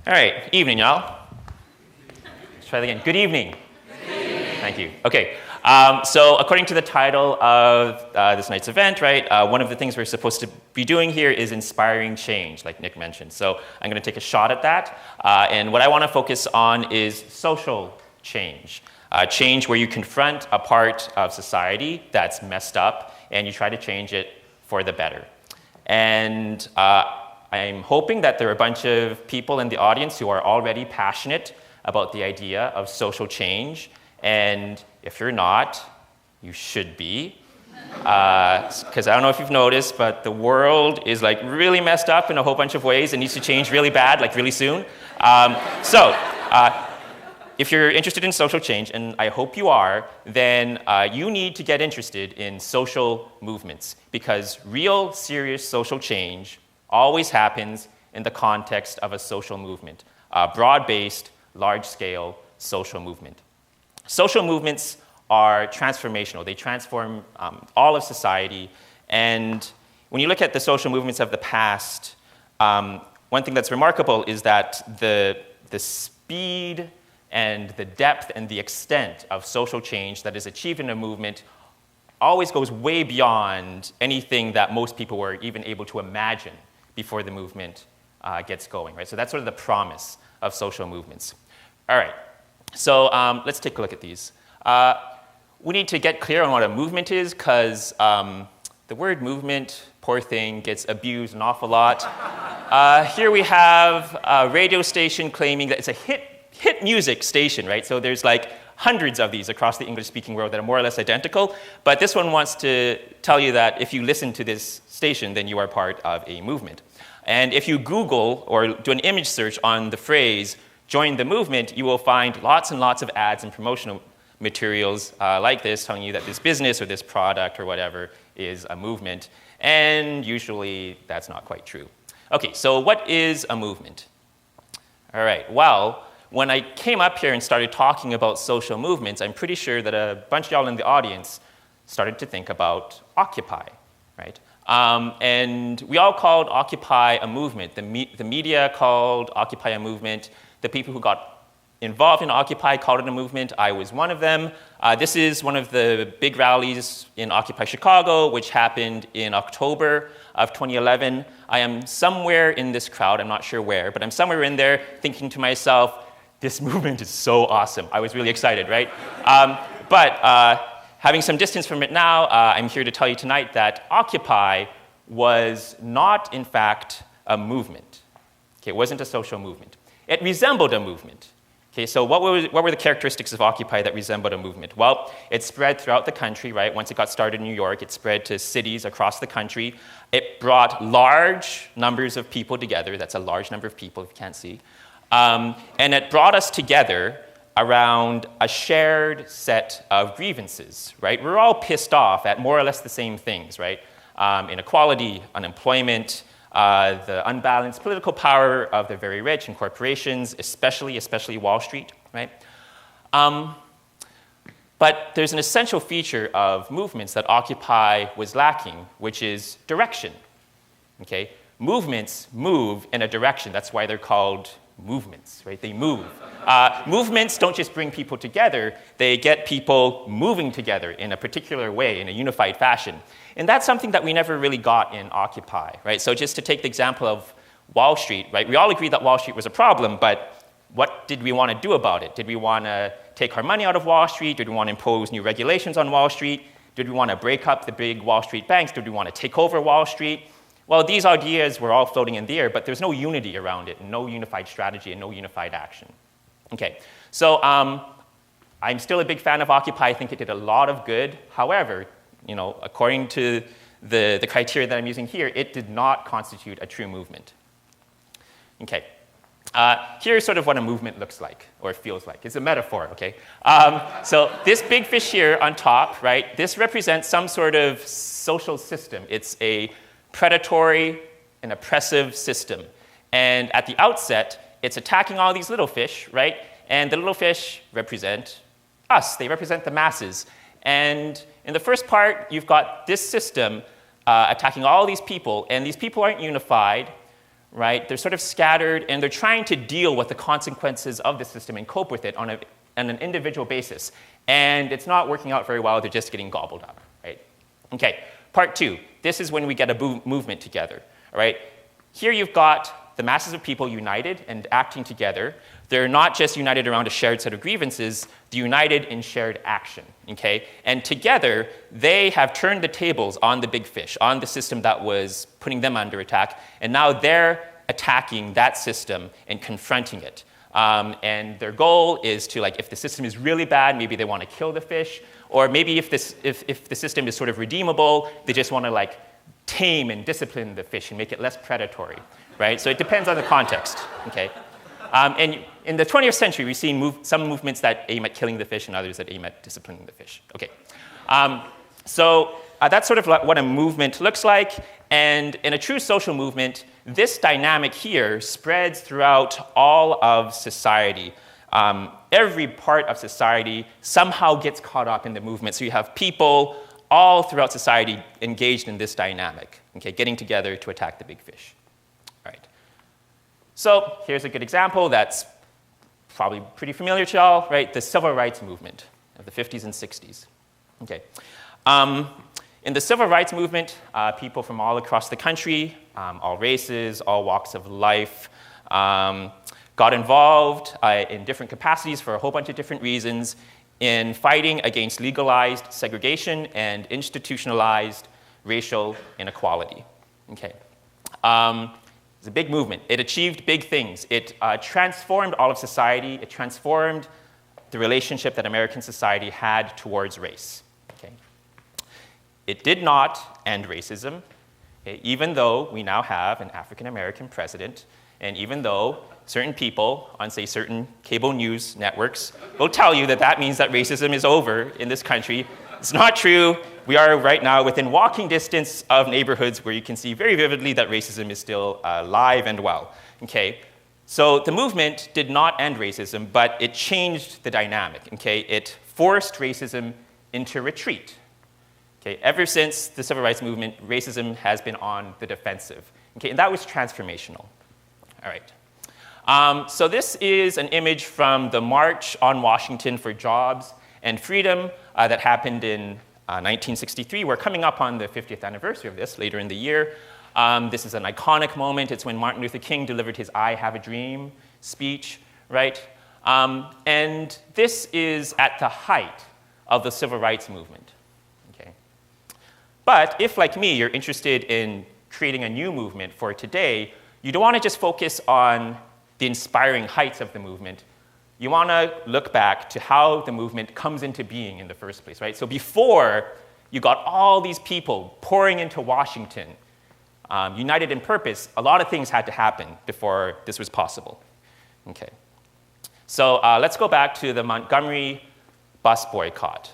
All right, evening, y'all. Let's try that again. Good evening. Thank you. Okay, so according to the title of this night's event, right, one of the things we're supposed to be doing here is inspiring change, like Nick mentioned. So I'm going to take a shot at that. And what I want to focus on is social change. Change where you confront a part of society that's messed up and you try to change it for the better. And I'm hoping that there are a bunch of people in the audience who are already passionate about the idea of social change. And if you're not, you should be. Because I don't know if you've noticed, but the world is like really messed up in a whole bunch of ways and needs to change really bad, like really soon. If you're interested in social change, and I hope you are, then you need to get interested in social movements, because real, serious social change always happens in the context of a social movement, a broad-based, large-scale social movement. Social movements are transformational. They transform all of society, and when you look at the social movements of the past, one thing that's remarkable is that the speed and the depth and the extent of social change that is achieved in a movement always goes way beyond anything that most people were even able to imagine before the movement gets going, right? So that's sort of the promise of social movements. All right, so let's take a look at these. We need to get clear on what a movement is, because the word movement, poor thing, gets abused an awful lot. Here we have a radio station claiming that it's a hit music station, right? So there's like hundreds of these across the English-speaking world that are more or less identical, but this one wants to tell you that if you listen to this station, then you are part of a movement. And if you Google or do an image search on the phrase, join the movement, you will find lots and lots of ads and promotional materials like this telling you that this business or this product or whatever is a movement, and usually that's not quite true. Okay, so what is a movement? All right, well, when I came up here and started talking about social movements, I'm pretty sure that a bunch of y'all in the audience started to think about Occupy, right? And we all called Occupy a movement. The media called Occupy a movement. The people who got involved in Occupy called it a movement. I was one of them. This is one of the big rallies in Occupy Chicago, which happened in October of 2011. I am somewhere in this crowd, I'm not sure where, but I'm somewhere in there thinking to myself, this movement is so awesome. I was really excited, right? But having some distance from it now, I'm here to tell you tonight that Occupy was not, in fact, a movement. Okay, it wasn't a social movement. It resembled a movement. Okay, so what were the characteristics of Occupy that resembled a movement? Well, it spread throughout the country, right? Once it got started in New York, it spread to cities across the country. It brought large numbers of people together. That's a large number of people, if you can't see. And it brought us together around a shared set of grievances, right? We're all pissed off at more or less the same things, right? Inequality, unemployment, the unbalanced political power of the very rich and corporations, especially Wall Street, right? But there's an essential feature of movements that Occupy was lacking, which is direction, okay? Movements move in a direction. That's why they're called movements, right? They move. Movements don't just bring people together, they get people moving together in a particular way, in a unified fashion. And that's something that we never really got in Occupy, right? So just to take the example of Wall Street, right? We all agreed that Wall Street was a problem, but what did we want to do about it? Did we want to take our money out of Wall Street? Did we want to impose new regulations on Wall Street? Did we want to break up the big Wall Street banks? Did we want to take over Wall Street? Well, these ideas were all floating in the air, but there's no unity around it, no unified strategy, and no unified action. Okay, so I'm still a big fan of Occupy. I think it did a lot of good. However, you know, according to the criteria that I'm using here, it did not constitute a true movement. Okay, here's sort of what a movement looks like, or feels like. It's a metaphor, okay? So this big fish here on top, right, this represents some sort of social system. It's a predatory and oppressive system. And at the outset, it's attacking all these little fish, right? And the little fish represent us. They represent the masses. And in the first part, you've got this system attacking all these people, and these people aren't unified, right? They're sort of scattered, and they're trying to deal with the consequences of the system and cope with it on an individual basis. And it's not working out very well. They're just getting gobbled up, right? Okay, part 2. This is when we get a movement together, all right? Here you've got the masses of people united and acting together. They're not just united around a shared set of grievances, they're united in shared action, okay? And together, they have turned the tables on the big fish, on the system that was putting them under attack, and now they're attacking that system and confronting it. And their goal is to, like, if the system is really bad, maybe they want to kill the fish, or maybe if the system is sort of redeemable, they just want to, like, tame and discipline the fish and make it less predatory, right? So it depends on the context, okay? And in the 20th century, we've seen some movements that aim at killing the fish and others that aim at disciplining the fish. Okay. So that's sort of what a movement looks like. And in a true social movement, this dynamic here spreads throughout all of society. Every part of society somehow gets caught up in the movement. So you have people all throughout society engaged in this dynamic, okay, getting together to attack the big fish. All right. So here's a good example that's probably pretty familiar to y'all, right? The civil rights movement of the 50s and 60s. Okay. In the civil rights movement, people from all across the country, all races, all walks of life, got involved in different capacities for a whole bunch of different reasons in fighting against legalized segregation and institutionalized racial inequality. Okay. It's a big movement. It achieved big things. It transformed all of society. It transformed the relationship that American society had towards race. Okay. It did not end racism, okay, even though we now have an African-American president, and even though certain people on, say, certain cable news networks will tell you that that means that racism is over in this country. It's not true. We are right now within walking distance of neighborhoods where you can see very vividly that racism is still alive and well. Okay? So the movement did not end racism, but it changed the dynamic. Okay? It forced racism into retreat. Okay? Ever since the civil rights movement, racism has been on the defensive. Okay? And that was transformational. All right. So this is an image from the March on Washington for Jobs and Freedom that happened in 1963. We're coming up on the 50th anniversary of this later in the year. This is an iconic moment. It's when Martin Luther King delivered his I Have a Dream speech, right? And this is at the height of the civil rights movement. Okay? But if, like me, you're interested in creating a new movement for today, you don't want to just focus on the inspiring heights of the movement. You want to look back to how the movement comes into being in the first place, right? So before you got all these people pouring into Washington, united in purpose, a lot of things had to happen before this was possible. Okay. So let's go back to the Montgomery bus boycott.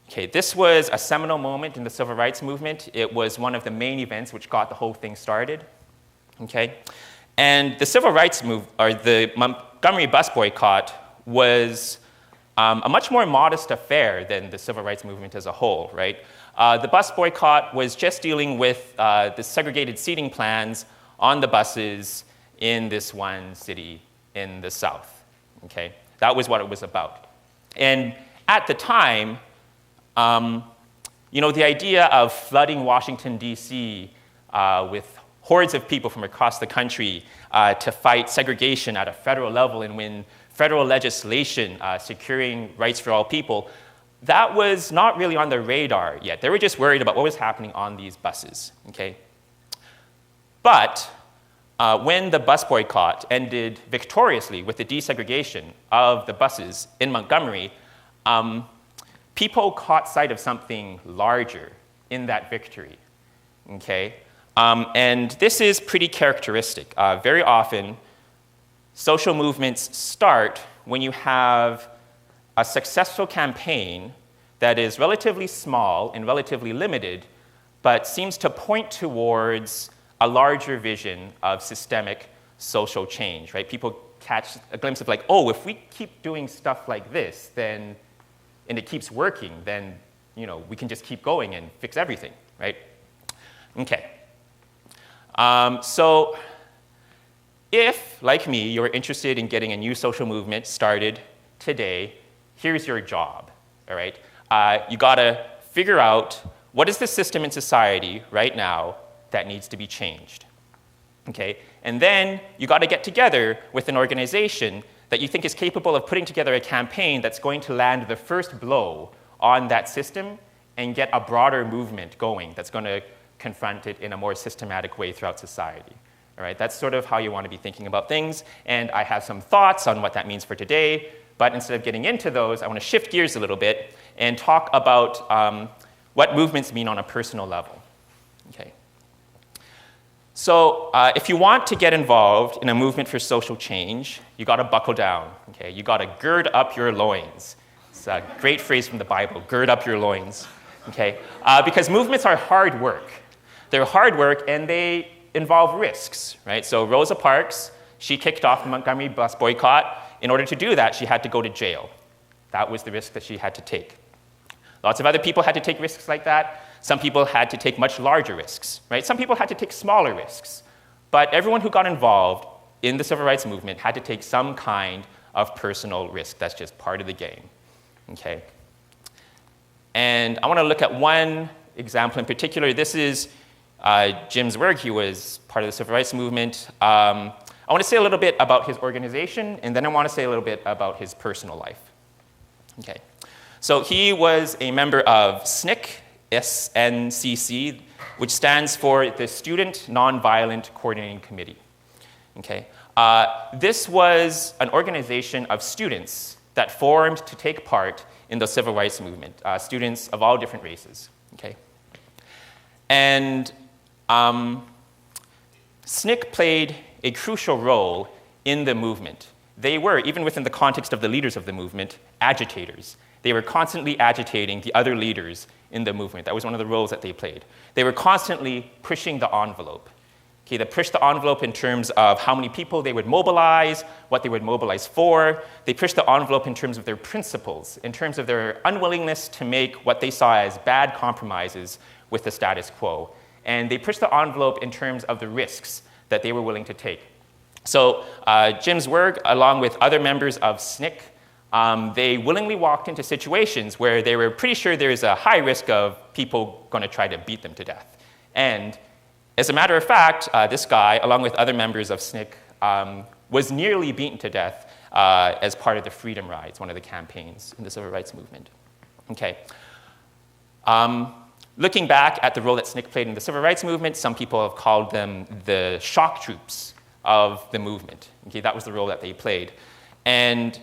Okay, this was a seminal moment in the civil rights movement. It was one of the main events which got the whole thing started. Okay? And the civil rights or the Montgomery bus boycott was a much more modest affair than the civil rights movement as a whole, right? The bus boycott was just dealing with the segregated seating plans on the buses in this one city in the South, okay? That was what it was about. And at the time, the idea of flooding Washington, D.C. With hordes of people from across the country to fight segregation at a federal level and win federal legislation securing rights for all people, that was not really on the radar yet. They were just worried about what was happening on these buses, okay? But when the bus boycott ended victoriously with the desegregation of the buses in Montgomery, people caught sight of something larger in that victory, okay? And this is pretty characteristic. Very often, social movements start when you have a successful campaign that is relatively small and relatively limited, but seems to point towards a larger vision of systemic social change, right? People catch a glimpse of like, oh, if we keep doing stuff like this, then, and it keeps working, then, we can just keep going and fix everything, right? Okay. So if, like me, you're interested in getting a new social movement started today, here's your job, all right? You gotta figure out what is the system in society right now that needs to be changed, okay? And then you gotta get together with an organization that you think is capable of putting together a campaign that's going to land the first blow on that system and get a broader movement going that's gonna confront it in a more systematic way throughout society. All right, that's sort of how you want to be thinking about things, and I have some thoughts on what that means for today, but instead of getting into those, I want to shift gears a little bit and talk about what movements mean on a personal level. Okay. So if you want to get involved in a movement for social change, you got to buckle down. Okay, you got to gird up your loins. It's a great phrase from the Bible, gird up your loins. Okay, because movements are hard work. They're hard work, and they involve risks, right? So Rosa Parks, she kicked off the Montgomery bus boycott. In order to do that, she had to go to jail. That was the risk that she had to take. Lots of other people had to take risks like that. Some people had to take much larger risks, right? Some people had to take smaller risks. But everyone who got involved in the civil rights movement had to take some kind of personal risk. That's just part of the game, okay? And I want to look at one example in particular. This is Jim Zwerg. He was part of the civil rights movement. I want to say a little bit about his organization, and then I want to say a little bit about his personal life. Okay. So he was a member of SNCC, SNCC, which stands for the Student Nonviolent Coordinating Committee. Okay. This was an organization of students that formed to take part in the civil rights movement, students of all different races. Okay. And SNCC played a crucial role in the movement. They were, even within the context of the leaders of the movement, agitators. They were constantly agitating the other leaders in the movement. That was one of the roles that they played. They were constantly pushing the envelope. Okay, they pushed the envelope in terms of how many people they would mobilize, what they would mobilize for. They pushed the envelope in terms of their principles, in terms of their unwillingness to make what they saw as bad compromises with the status quo. And they pushed the envelope in terms of the risks that they were willing to take. So Jim Zwerg, along with other members of SNCC, they willingly walked into situations where they were pretty sure there is a high risk of people going to try to beat them to death. And as a matter of fact, this guy, along with other members of SNCC, was nearly beaten to death as part of the Freedom Rides, one of the campaigns in the civil rights movement. Okay. Looking back at the role that SNCC played in the civil rights movement, some people have called them the shock troops of the movement. Okay, that was the role that they played. And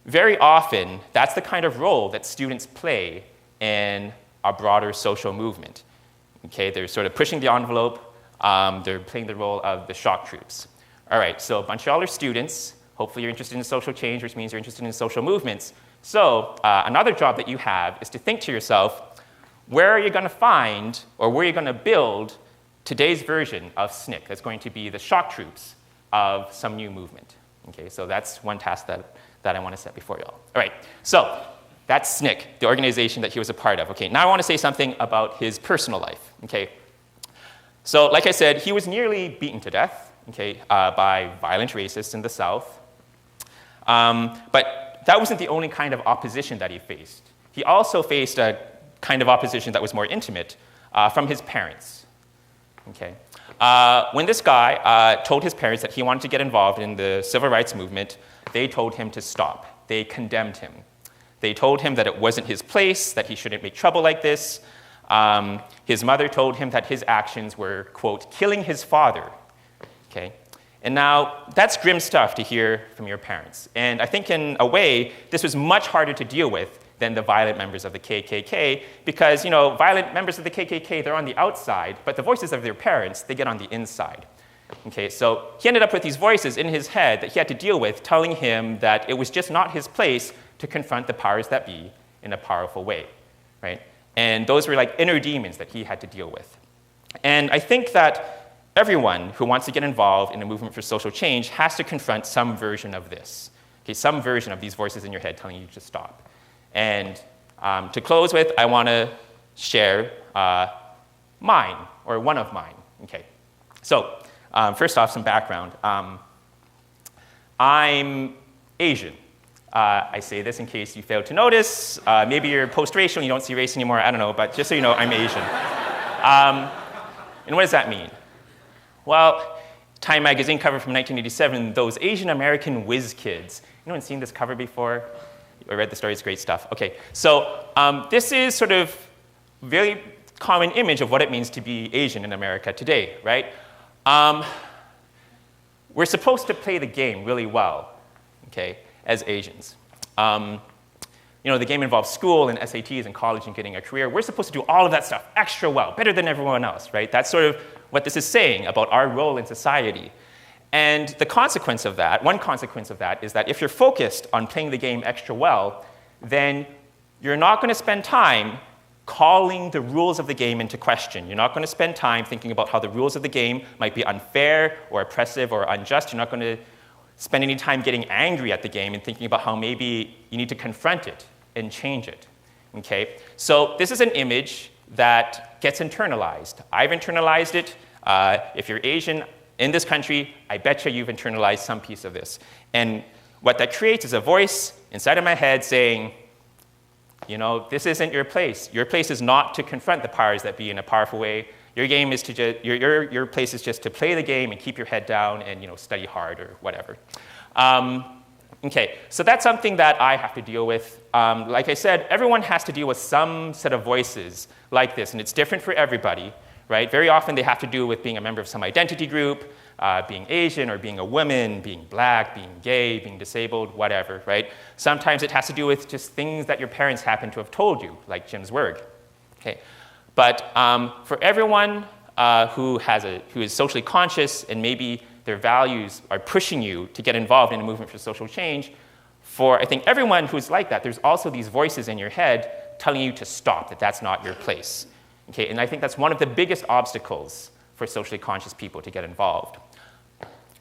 very often, that's the kind of role that students play in a broader social movement. Okay, they're sort of pushing the envelope. They're playing the role of the shock troops. All right, so a bunch of y'all are students. Hopefully you're interested in social change, which means you're interested in social movements. So another job that you have is to think to yourself, where are you going to find, or where are you going to build today's version of SNCC that's going to be the shock troops of some new movement? Okay, so that's one task that I want to set before y'all. All right, so that's SNCC, the organization that he was a part of. Okay, now I want to say something about his personal life. Okay, so like I said, he was nearly beaten to death, okay, by violent racists in the South. But that wasn't the only kind of opposition that he faced. He also faced a kind of opposition that was more intimate from his parents. Okay. When this guy told his parents that he wanted to get involved in the civil rights movement, they told him to stop. They condemned him. They told him that it wasn't his place, that he shouldn't make trouble like this. His mother told him that his actions were, quote, killing his father. Okay. And now, that's grim stuff to hear from your parents. And I think in a way, this was much harder to deal with than the violent members of the KKK, because, you know, violent members of the KKK, they're on the outside, but the voices of their parents, they get on the inside. Okay, so he ended up with these voices in his head that he had to deal with, telling him that it was just not his place to confront the powers that be in a powerful way, right? And those were like inner demons that he had to deal with. And I think that everyone who wants to get involved in a movement for social change has to confront some version of this, okay, some version of these voices in your head telling you to stop. And to close with, I want to share mine, or one of mine. Okay. So first off, some background. I'm Asian. I say this in case you failed to notice. Maybe you're post-racial and you don't see race anymore. I don't know, but just so you know, I'm Asian. And what does that mean? Well, Time magazine cover from 1987, those Asian American whiz kids. Anyone seen this cover before? I read the story, it's great stuff. Okay, so this is sort of very common image of what it means to be Asian in America today, right? We're supposed to play the game really well, okay, as Asians. The game involves school and SATs and college and getting a career. We're supposed to do all of that stuff extra well, better than everyone else, right? That's sort of what this is saying about our role in society. And the consequence of that, one consequence of that, is that if you're focused on playing the game extra well, then you're not going to spend time calling the rules of the game into question. You're not going to spend time thinking about how the rules of the game might be unfair or oppressive or unjust. You're not going to spend any time getting angry at the game and thinking about how maybe you need to confront it and change it. Okay? So this is an image that gets internalized. I've internalized it. If you're Asian in this country, I bet you've internalized some piece of this. And what that creates is a voice inside of my head saying, this isn't your place. Your place is not to confront the powers that be in a powerful way. Your game is to your place is just to play the game and keep your head down and study hard or whatever. Okay, so that's something that I have to deal with. Like I said, everyone has to deal with some set of voices like this, and it's different for everybody, right? Very often they have to do with being a member of some identity group, being Asian or being a woman, being black, being gay, being disabled, whatever, right? Sometimes it has to do with just things that your parents happen to have told you, like Jim's word. Okay, but for everyone who is socially conscious and maybe their values are pushing you to get involved in a movement for social change, for I think everyone who's like that, there's also these voices in your head telling you to stop, that that's not your place. Okay, and I think that's one of the biggest obstacles for socially conscious people to get involved.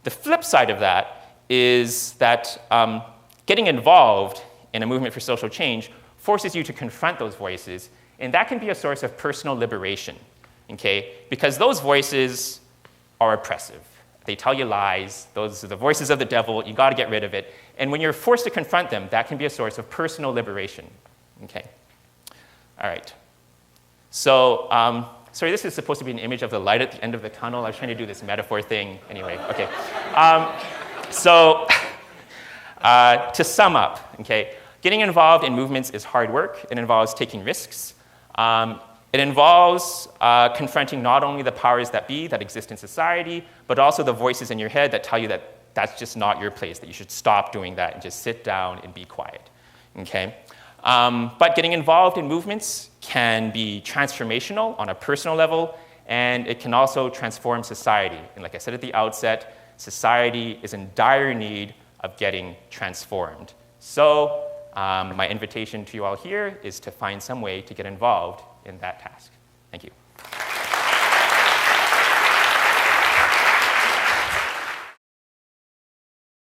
The flip side of that is that getting involved in a movement for social change forces you to confront those voices, and that can be a source of personal liberation, okay? Because those voices are oppressive. They tell you lies. Those are the voices of the devil. You got to get rid of it. And when you're forced to confront them, that can be a source of personal liberation, okay? All right. So, sorry, this is supposed to be an image of the light at the end of the tunnel. I was trying to do this metaphor thing. Anyway, okay. To sum up, okay, getting involved in movements is hard work. It involves taking risks. It involves confronting not only the powers that be that exist in society, but also the voices in your head that tell you that that's just not your place, that you should stop doing that and just sit down and be quiet, okay? But getting involved in movements can be transformational on a personal level, and it can also transform society. And like I said at the outset, society is in dire need of getting transformed. So my invitation to you all here is to find some way to get involved in that task. Thank you.